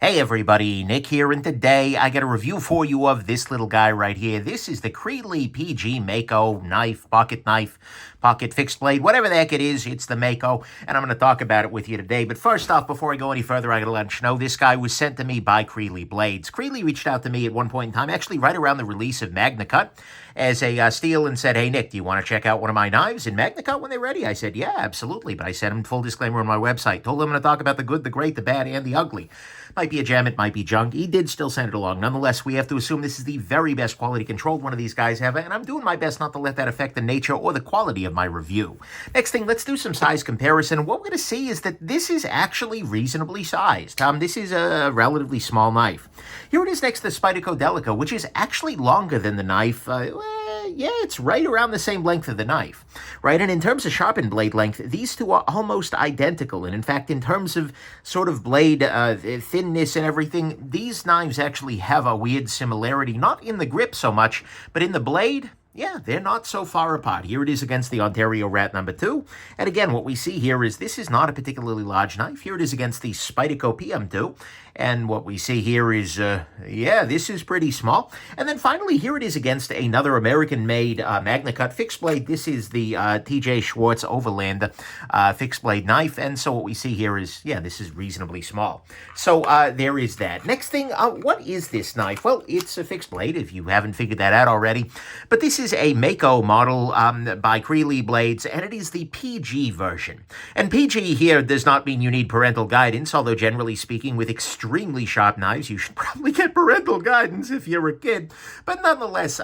Hey everybody, Nick here, and today I got a review for you of this little guy right here. This is the Creely PG Makeo knife, pocket fixed blade, whatever the heck it is, it's the Mako, and I'm going to talk about it with you today. But first off, before I go any further, I got to let you know this guy was sent to me by Creely Blades. Creely reached out to me at one point in time, actually right around the release of Magnacut, as a steal and said, hey Nick, do you want to check out one of my knives in Magnacut when they're ready? I said, yeah, absolutely. But I sent him full disclaimer on my website. Told him I'm going to talk about the good, the great, the bad, and the ugly. Might be a gem, it might be junk. He did still send it along. Nonetheless, we have to assume this is the very best quality controlled one of these guys have, and I'm doing my best not to let that affect the nature or the quality of my review. Next thing, let's do some size comparison. What we're going to see is that this is actually reasonably sized. This is a relatively small knife. Here it is next to the Spyderco Delica, which is actually longer than the knife. Yeah, it's right around the same length of the knife, right? And in terms of sharpened blade length, these two are almost identical. And in fact, in terms of sort of blade thinness and everything, these knives actually have a weird similarity, not in the grip so much, but in the blade. Yeah, they're not so far apart. Here it is against the Ontario Rat number 2. And again, what we see here is this is not a particularly large knife. Here it is against the Spyderco PM2. And what we see here is, yeah, this is pretty small. And then finally, here it is against another American-made Magnacut fixed blade. This is the TJ Schwartz Overland fixed blade knife. And so what we see here is, yeah, this is reasonably small. So there is that. Next thing, what is this knife? Well, it's a fixed blade, if you haven't figured that out already. But this is a Mako model by Creely Blades, and it is the PG version. And PG here does not mean you need parental guidance, although generally speaking, with extremely sharp knives, you should probably get parental guidance if you're a kid. But nonetheless,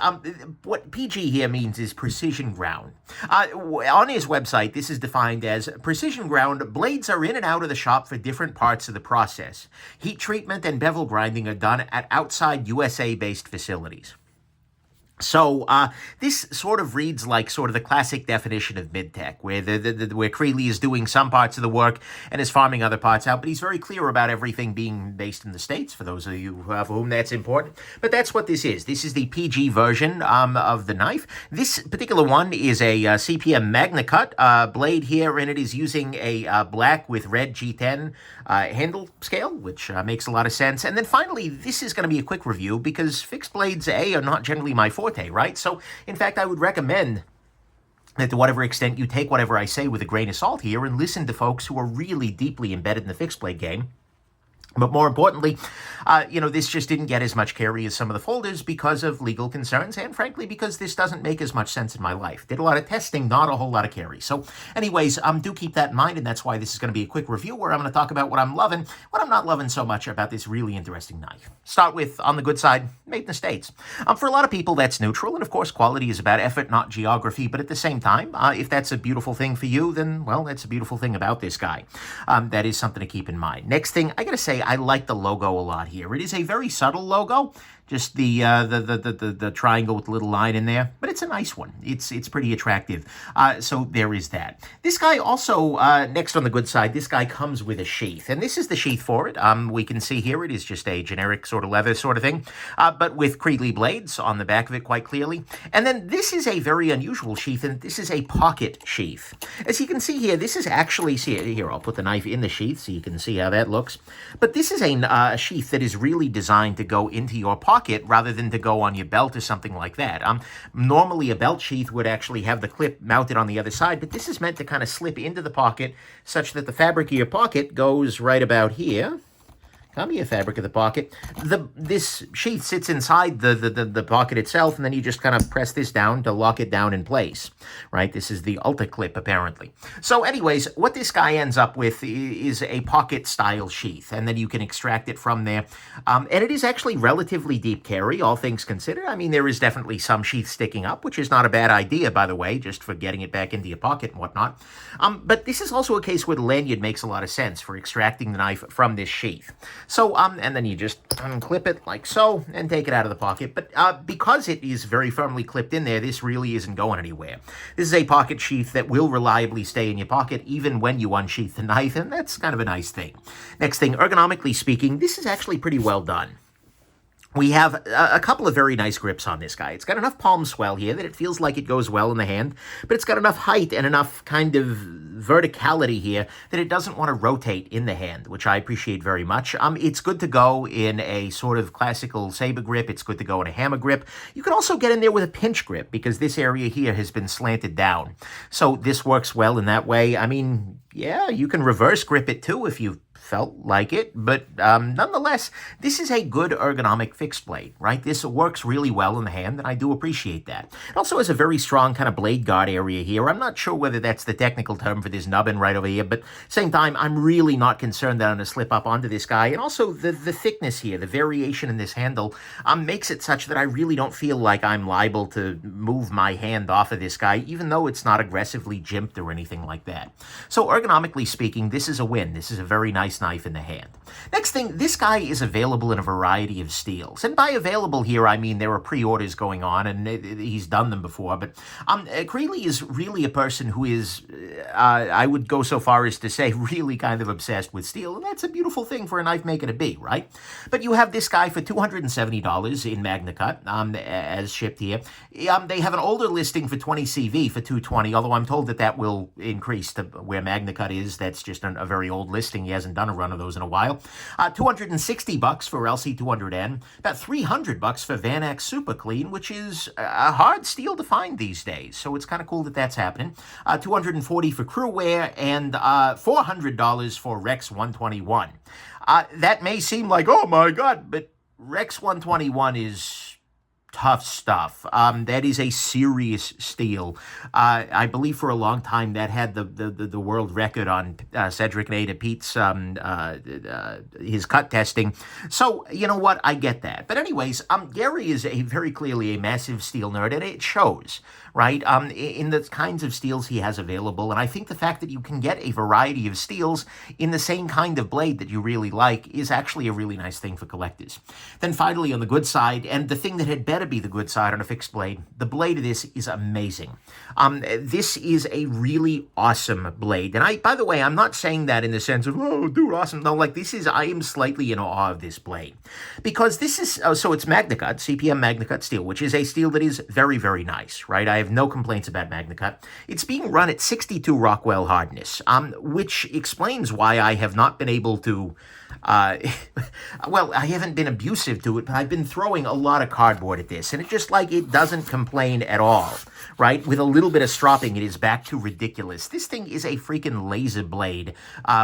what PG here means is precision ground. On his website, this is defined as precision ground. Blades are in and out of the shop for different parts of the process. Heat treatment and bevel grinding are done at outside USA-based facilities. So this sort of reads like sort of the classic definition of mid-tech, where where Creely is doing some parts of the work and is farming other parts out, but he's very clear about everything being based in the States, for those of you for whom that's important. But that's what this is. This is the PG version of the knife. This particular one is a CPM Magnacut blade here, and it is using a black with red G10 handle scale, which makes a lot of sense. And then finally, this is going to be a quick review because fixed blades, are not generally my forte, right? So, in fact, I would recommend that to whatever extent you take whatever I say with a grain of salt here and listen to folks who are really deeply embedded in the fixed blade game. But more importantly, this just didn't get as much carry as some of the folders because of legal concerns and, frankly, because this doesn't make as much sense in my life. Did a lot of testing, not a whole lot of carry. So anyways, do keep that in mind, and that's why this is going to be a quick review where I'm going to talk about what I'm loving, what I'm not loving so much about this really interesting knife. Start with, on the good side, made in the States. For a lot of people, that's neutral, and of course, quality is about effort, not geography, but at the same time, if that's a beautiful thing for you, then, well, that's a beautiful thing about this guy. That is something to keep in mind. Next thing, I got to say, I like the logo a lot here. It is a very subtle logo, just the triangle with the little line in there, but it's a nice one. It's pretty attractive. So there is that. This guy also, next on the good side, this guy comes with a sheath, and this is the sheath for it. We can see here it is just a generic sort of leather sort of thing, but with Creely Blades on the back of it quite clearly. And then this is a very unusual sheath, and this is a pocket sheath. As you can see here, this is actually, here, I'll put the knife in the sheath so you can see how that looks. But this is a sheath that is really designed to go into your pocket rather than to go on your belt or something like that. Normally a belt sheath would actually have the clip mounted on the other side, but this is meant to kind of slip into the pocket such that the fabric of your pocket goes right about here. Come here, fabric of the pocket. This sheath sits inside the pocket itself, and then you just kind of press this down to lock it down in place, right? This is the Ulta clip, apparently. So anyways, what this guy ends up with is a pocket-style sheath, and then you can extract it from there. And it is actually relatively deep carry, all things considered. I mean, there is definitely some sheath sticking up, which is not a bad idea, by the way, just for getting it back into your pocket and whatnot. But this is also a case where the lanyard makes a lot of sense for extracting the knife from this sheath. So, and then you just unclip it like so and take it out of the pocket. But because it is very firmly clipped in there, this really isn't going anywhere. This is a pocket sheath that will reliably stay in your pocket even when you unsheath the knife, and that's kind of a nice thing. Next thing, ergonomically speaking, this is actually pretty well done. We have a couple of very nice grips on this guy. It's got enough palm swell here that it feels like it goes well in the hand, but it's got enough height and enough kind of verticality here that it doesn't want to rotate in the hand, which I appreciate very much. It's good to go in a sort of classical saber grip. It's good to go in a hammer grip. You can also get in there with a pinch grip because this area here has been slanted down. So this works well in that way. I mean, yeah, you can reverse grip it too if you felt like it, but nonetheless, this is a good ergonomic fixed blade, right? This works really well in the hand, and I do appreciate that. It also has a very strong kind of blade guard area here. I'm not sure whether that's the technical term for this nubbin right over here, but same time, I'm really not concerned that I'm going to slip up onto this guy. And also, the thickness here, the variation in this handle, makes it such that I really don't feel like I'm liable to move my hand off of this guy, even though it's not aggressively jimped or anything like that. So ergonomically speaking, this is a win. This is a very nice knife in the hand. Next thing, this guy is available in a variety of steels. And by available here, I mean there are pre-orders going on, and he's done them before. But Creely is really a person who is, I would go so far as to say, really kind of obsessed with steel. And that's a beautiful thing for a knife maker to be, right? But you have this guy for $270 in Magnacut, as shipped here. They have an older listing for 20 CV for $220, although I'm told that that will increase to where Magnacut is. That's just a very old listing. He hasn't done a run of those in a while. $260 for LC200N, about $300 for Van Axe Super Clean, which is a hard steel to find these days. So it's kind of cool that that's happening. $240 for Crewwear, and $400 for Rex 121. That may seem like, oh my God, but Rex 121 is tough stuff. That is a serious steel. I believe for a long time that had the world record on Cedric and Ada Pete's his cut testing. So you know what, I get that. But anyways, Gary is very clearly a massive steel nerd, and it shows, right? In the kinds of steels he has available, and I think the fact that you can get a variety of steels in the same kind of blade that you really like is actually a really nice thing for collectors. Then finally, on the good side, and the thing that had better be the good side on a fixed blade, the blade of this is amazing. This is a really awesome blade. And by the way, I'm not saying that in the sense of, oh, dude, awesome. No, like I am slightly in awe of this blade. Because this is, so it's Magnacut, CPM Magnacut steel, which is a steel that is very, very nice, right? I have no complaints about Magnacut. It's being run at 62 Rockwell hardness, which explains why I have not been able to, well, I haven't been abusive to it, but I've been throwing a lot of cardboard at this, and it doesn't complain at all, right? With a little bit of stropping, it is back to ridiculous. This thing is a freaking laser blade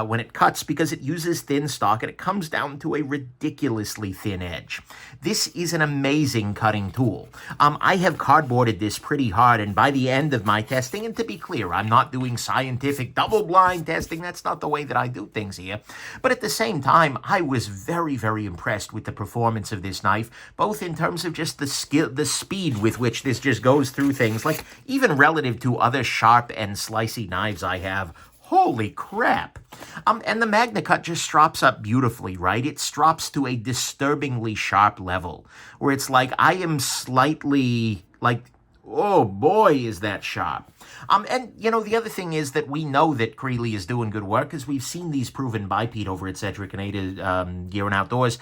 when it cuts, because it uses thin stock, and it comes down to a ridiculously thin edge. This is an amazing cutting tool. I have cardboarded this pretty hard, and by the end of my testing, and to be clear, I'm not doing scientific double-blind testing. That's not the way that I do things here. But at the same time, I was very, very impressed with the performance of this knife, both in terms of just the skill, the speed with which this just goes through things, like even relative to other sharp and slicey knives I have. Holy crap. And the Magnacut just strops up beautifully, right? It strops to a disturbingly sharp level, where it's like I am slightly, like, oh boy, is that sharp. And, you know, the other thing is that we know that Creely is doing good work, because we've seen these proven by Pete over at Cedric and Ada Gear and Outdoors.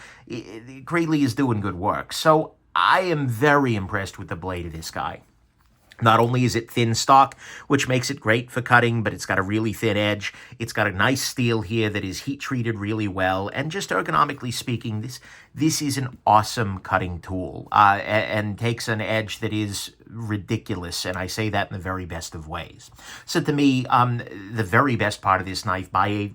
Creely is doing good work. So I am very impressed with the blade of this guy. Not only is it thin stock, which makes it great for cutting, but it's got a really thin edge. It's got a nice steel here that is heat treated really well. And just ergonomically speaking, this is an awesome cutting tool and takes an edge that is ridiculous. And I say that in the very best of ways. So to me, the very best part of this knife by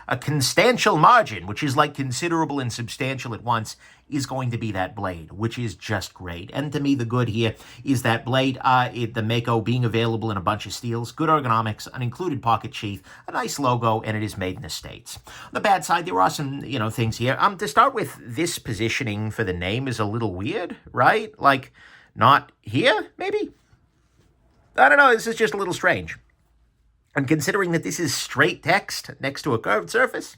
a constantial margin, which is like considerable and substantial at once, is going to be that blade, which is just great. And to me, the good here is that blade, the Mako being available in a bunch of steels, good ergonomics, an included pocket sheath, a nice logo, and it is made in the States. On the bad side, there are some, things here. To start with, this positioning for the name is a little weird, right? Like, not here, maybe? I don't know, this is just a little strange. And considering that this is straight text next to a curved surface,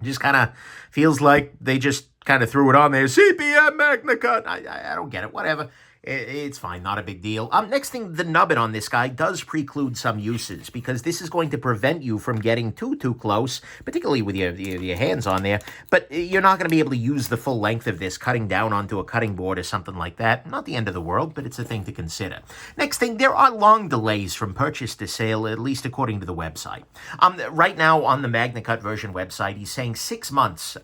it just kind of feels like they just kind of threw it on there. CPM Magnacut. I don't get it. Whatever. It's fine, not a big deal. Next thing, the nubbin on this guy does preclude some uses because this is going to prevent you from getting too close, particularly with your hands on there. But you're not going to be able to use the full length of this cutting down onto a cutting board or something like that. Not the end of the world, but it's a thing to consider. Next thing, there are long delays from purchase to sale, at least according to the website. Right now on the Magnacut version website, he's saying 6 months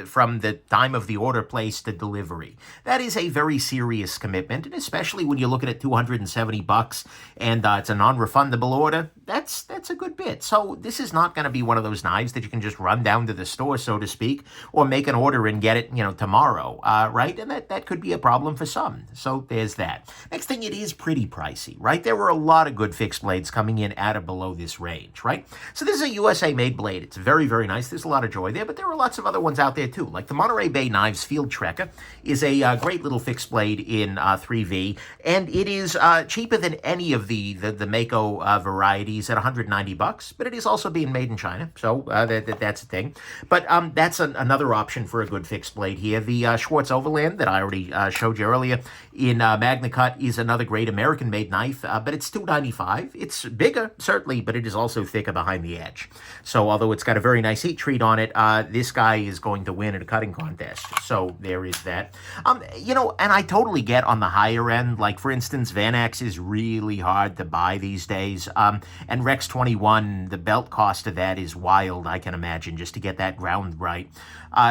from the time of the order placed to delivery. That is a very serious commitment, and especially when you're looking at $270 and it's a non-refundable order, that's a good bit. So this is not going to be one of those knives that you can just run down to the store, so to speak, or make an order and get it, tomorrow, right? And that could be a problem for some. So there's that. Next thing, it is pretty pricey, right? There were a lot of good fixed blades coming in at or below this range, right? So this is a USA-made blade. It's very, very nice. There's a lot of joy there, but there are lots of other ones out there too. Like the Monterey Bay Knives Field Trekker is a great little fixed blade in 3V, and it is cheaper than any of the Mako varieties at $190, but it is also being made in China, so that's a thing. But that's another option for a good fixed blade here. The Schwartz Overland that I already showed you earlier in Magnacut is another great American-made knife, but it's $295. It's bigger, certainly, but it is also thicker behind the edge. So although it's got a very nice heat treat on it, this guy is going to win at a cutting contest. So there is that. And I totally get on the higher end, like for instance, Vanax is really hard to buy these days. And Rex 21, the belt cost of that is wild, I can imagine, just to get that ground right.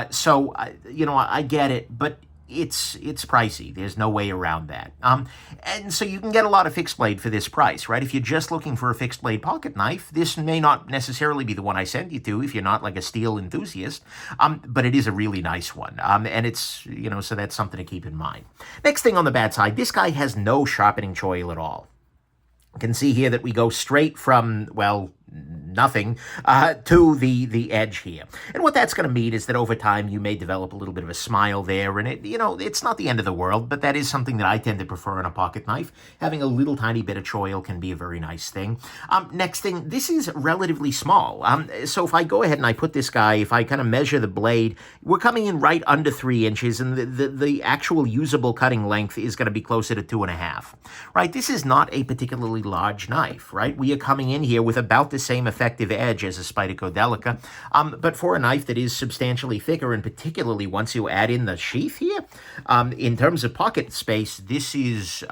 So I get it, but it's pricey. There's no way around that. And so you can get a lot of fixed blade for this price, right? If you're just looking for a fixed blade pocket knife, this may not necessarily be the one I send you to if you're not like a steel enthusiast, but it is a really nice one. And it's, so that's something to keep in mind. Next thing on the bad side, this guy has no sharpening choil at all. You can see here that we go straight from, well, nothing to the edge here. And what that's going to mean is that over time you may develop a little bit of a smile there, and it's not the end of the world, but that is something that I tend to prefer in a pocket knife. Having a little tiny bit of choil can be a very nice thing. Next thing, this is relatively small. So if I go ahead and I put this guy, if I kind of measure the blade, we're coming in right under 3 inches, and the actual usable cutting length is going to be closer to 2.5. Right? This is not a particularly large knife, right? We are coming in here with about the same effective edge as a Spyderco Delica, but for a knife that is substantially thicker, and particularly once you add in the sheath here, in terms of pocket space, this is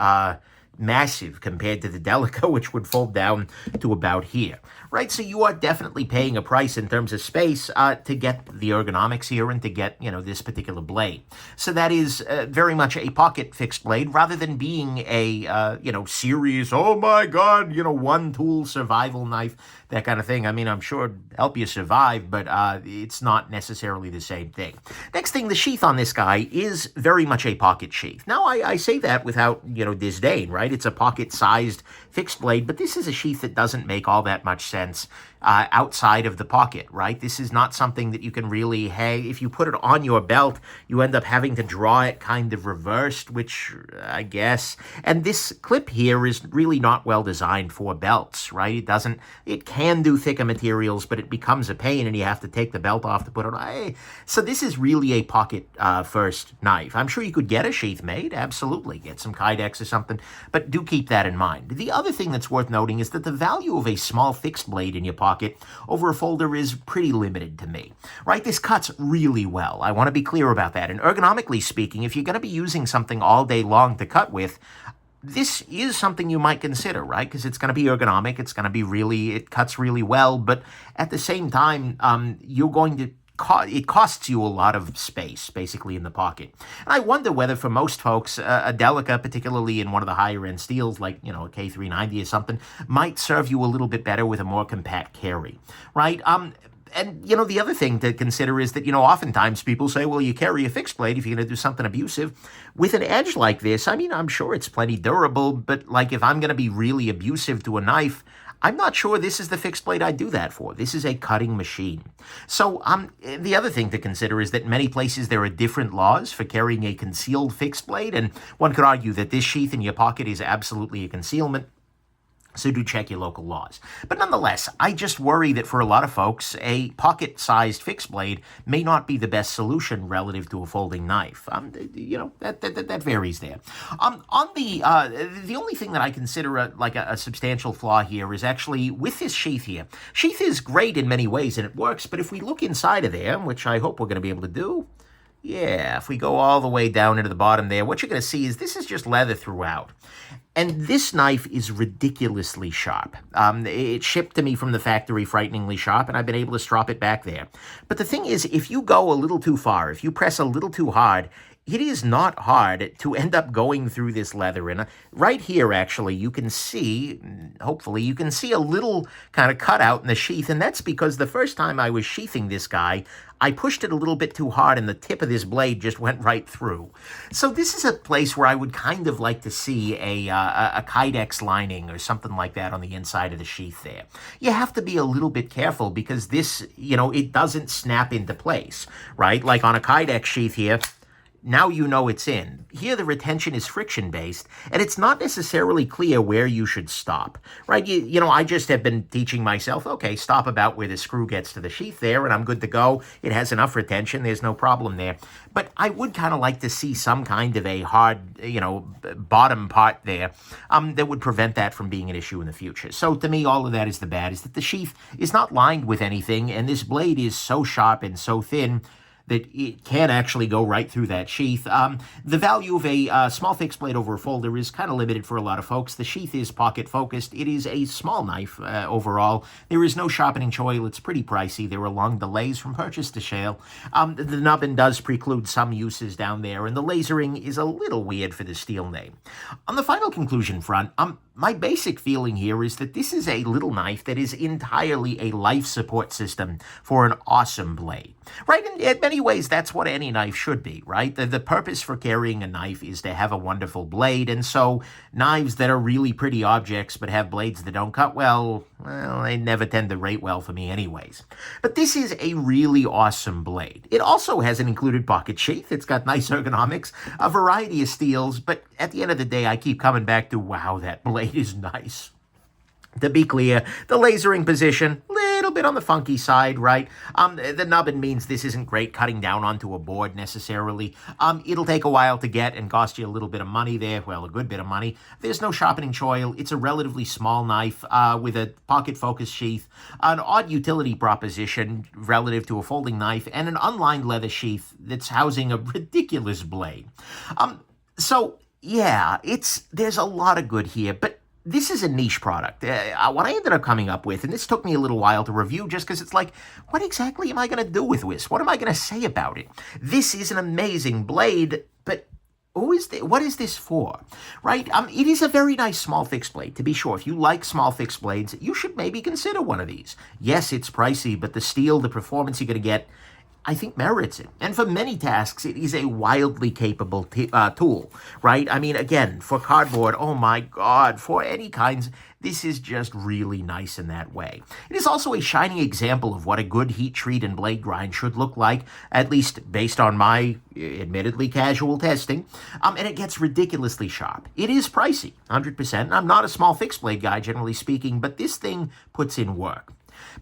massive compared to the Delica, which would fold down to about here, right? So you are definitely paying a price in terms of space to get the ergonomics here and to get, this particular blade. So that is very much a pocket fixed blade rather than being a, serious, oh my God, one tool survival knife, that kind of thing. I mean, I'm sure it'd help you survive, but it's not necessarily the same thing. Next thing, the sheath on this guy is very much a pocket sheath. Now, I say that without, disdain, right? It's a pocket-sized fixed blade, but this is a sheath that doesn't make all that much sense outside of the pocket, right? This is not something that you can really, if you put it on your belt, you end up having to draw it kind of reversed, which I guess, and this clip here is really not well designed for belts, right? It can do thicker materials, but it becomes a pain and you have to take the belt off to put it on. So this is really a pocket first knife. I'm sure you could get a sheath made, absolutely, get some Kydex or something, but do keep that in mind. The other thing that's worth noting is that the value of a small fixed blade in your pocket over a folder is pretty limited to me, right? This cuts really well. I want to be clear about that. And ergonomically speaking, if you're going to be using something all day long to cut with, this is something you might consider, right? Because it's going to be ergonomic. It's going to be it cuts really well. But at the same time, you're going to it costs you a lot of space, basically, in the pocket. And I wonder whether, for most folks, a Delica, particularly in one of the higher-end steels, like, a K390 or something, might serve you a little bit better with a more compact carry, right? And, the other thing to consider is that, oftentimes people say, well, you carry a fixed blade if you're going to do something abusive. With an edge like this, I mean, I'm sure it's plenty durable, but, like, if I'm going to be really abusive to a knife, I'm not sure this is the fixed blade I do that for. This is a cutting machine. So the other thing to consider is that in many places there are different laws for carrying a concealed fixed blade, and one could argue that this sheath in your pocket is absolutely a concealment. So do check your local laws. But nonetheless, I just worry that for a lot of folks, a pocket-sized fixed blade may not be the best solution relative to a folding knife. That varies there. On the only thing that I consider a substantial flaw here is actually with this sheath here. Sheath is great in many ways and it works, but if we look inside of there, which I hope we're going to be able to do, yeah, if we go all the way down into the bottom there, what you're going to see is this is just leather throughout. And this knife is ridiculously sharp. It shipped to me from the factory frighteningly sharp, and I've been able to strop it back there. But the thing is, if you go a little too far, if you press a little too hard, it is not hard to end up going through this leather. And right here, actually, you can see, hopefully, you can see a little kind of cutout in the sheath. And that's because the first time I was sheathing this guy, I pushed it a little bit too hard and the tip of this blade just went right through. So this is a place where I would kind of like to see a Kydex lining or something like that on the inside of the sheath there. You have to be a little bit careful because this, it doesn't snap into place, right? Like on a Kydex sheath here, now you know it's in. Here the retention is friction-based, and it's not necessarily clear where you should stop, right? I just have been teaching myself, okay, stop about where the screw gets to the sheath there, and I'm good to go. It has enough retention. There's no problem there. But I would kind of like to see some kind of a hard, bottom part there that would prevent that from being an issue in the future. So to me, all of that is the bad, is that the sheath is not lined with anything, and this blade is so sharp and so thin that it can actually go right through that sheath. The value of a small fixed blade over a folder is kind of limited for a lot of folks. The sheath is pocket focused. It is a small knife overall. There is no sharpening choil. It's pretty pricey. There are long delays from purchase to sale. The nubbin does preclude some uses down there, and the lasering is a little weird for the steel name. On the final conclusion front, my basic feeling here is that this is a little knife that is entirely a life support system for an awesome blade, right? And in many ways, that's what any knife should be, right? The purpose for carrying a knife is to have a wonderful blade, and so knives that are really pretty objects but have blades that don't cut well, they never tend to rate well for me anyways. But this is a really awesome blade. It also has an included pocket sheath. It's got nice ergonomics, a variety of steels, but at the end of the day, I keep coming back to, wow, that blade is nice. To be clear, the lasering position, little bit on the funky side, right? The nubbin means this isn't great cutting down onto a board necessarily. It'll take a while to get and cost you a little bit of money there. Well, a good bit of money. There's no sharpening choil. It's a relatively small knife with a pocket focus sheath, an odd utility proposition relative to a folding knife, and an unlined leather sheath that's housing a ridiculous blade. So yeah, there's a lot of good here, but this is a niche product. What I ended up coming up with, and this took me a little while to review just because it's like, what exactly am I going to do with this? What am I going to say about it? This is an amazing blade, but what is this for, right? It is a very nice small fixed blade, to be sure. If you like small fixed blades, you should maybe consider one of these. Yes, it's pricey, but the steel, the performance you're going to get, I think merits it. And for many tasks, it is a wildly capable tool, right? I mean, again, for cardboard, oh my God, for any kinds, this is just really nice in that way. It is also a shining example of what a good heat treat and blade grind should look like, at least based on my admittedly casual testing. And it gets ridiculously sharp. It is pricey, 100%. I'm not a small fixed blade guy, generally speaking, but this thing puts in work.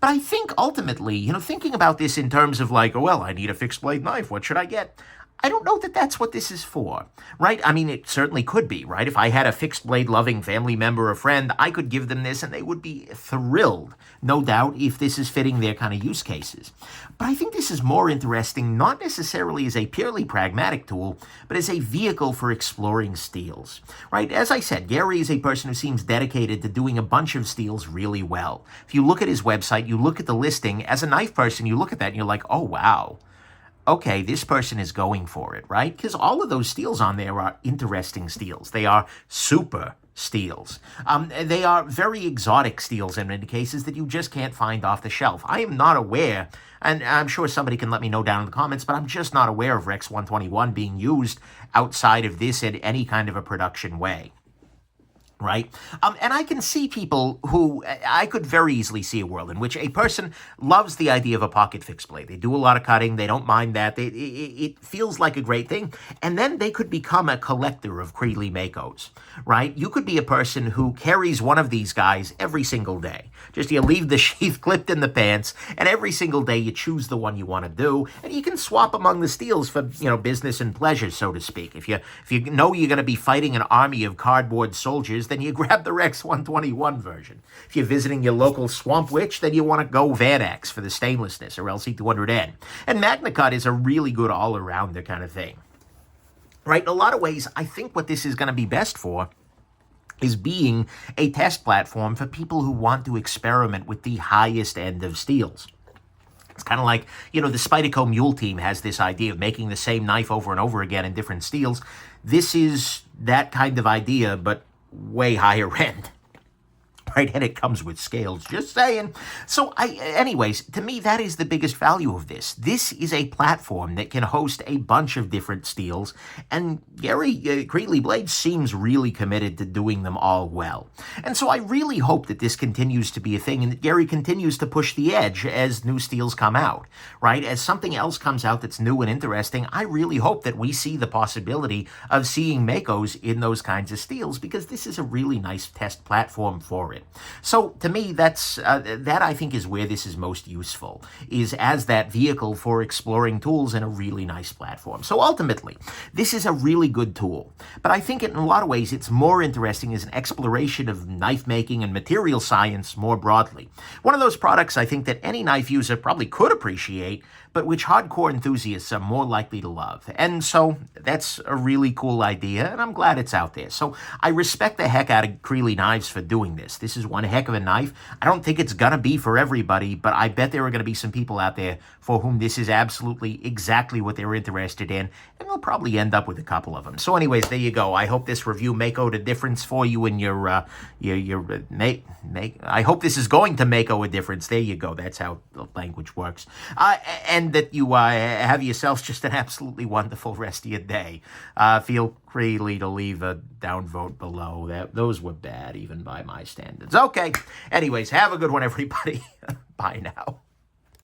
But I think ultimately, thinking about this in terms of like, oh, well, I need a fixed blade knife. What should I get? I don't know that that's what this is for, right? I mean, it certainly could be, right? If I had a fixed blade loving family member or friend, I could give them this and they would be thrilled, no doubt, if this is fitting their kind of use cases. But I think this is more interesting, not necessarily as a purely pragmatic tool, but as a vehicle for exploring steels, right? As I said, Gary is a person who seems dedicated to doing a bunch of steels really well. If you look at his website, you look at the listing, as a knife person, you look at that and you're like, oh, wow. Okay, this person is going for it, right? Because all of those steels on there are interesting steels. They are super steels. They are very exotic steels in many cases that you just can't find off the shelf. I am not aware, and I'm sure somebody can let me know down in the comments, but I'm just not aware of Rex 121 being used outside of this in any kind of a production way. right? And I can see people who, I could very easily see a world in which a person loves the idea of a pocket fixed blade. They do a lot of cutting. They don't mind that. It feels like a great thing. And then they could become a collector of Creely Makos, right? You could be a person who carries one of these guys every single day. Just you leave the sheath clipped in the pants, and every single day you choose the one you want to do, and you can swap among the steels for, business and pleasure, so to speak. If you know you're going to be fighting an army of cardboard soldiers, then you grab the Rex 121 version. If you're visiting your local Swamp Witch, then you want to go Van Axe for the stainlessness, or LC200N. And Magnacut is a really good all-arounder kind of thing. Right? In a lot of ways, I think what this is going to be best for is being a test platform for people who want to experiment with the highest end of steels. It's kind of like, the Spyderco Mule team has this idea of making the same knife over and over again in different steels. This is that kind of idea, but way higher end. Right, and it comes with scales, just saying. So, anyways, to me, that is the biggest value of this. This is a platform that can host a bunch of different steels, and Creely Blades seems really committed to doing them all well. And so I really hope that this continues to be a thing, and that Gary continues to push the edge as new steels come out, right? As something else comes out that's new and interesting, I really hope that we see the possibility of seeing Makos in those kinds of steels, because this is a really nice test platform for it. So to me, that I think is where this is most useful, is as that vehicle for exploring tools in a really nice platform. So ultimately, this is a really good tool, but I think in a lot of ways it's more interesting as an exploration of knife making and material science more broadly. One of those products I think that any knife user probably could appreciate, but which hardcore enthusiasts are more likely to love. And so that's a really cool idea, and I'm glad it's out there. So I respect the heck out of Creely Knives for doing this. This is one heck of a knife. I don't think it's going to be for everybody, but I bet there are going to be some people out there for whom this is absolutely exactly what they're interested in, and we'll probably end up with a couple of them. So anyways, there you go. I hope this review Mako a difference for you in I hope this is going to Mako a difference. There you go. That's how the language works. And that you have yourselves just an absolutely wonderful rest of your day. Feel free to leave a downvote below. Those were bad, even by my standards. Okay. Anyways, have a good one, everybody. Bye now.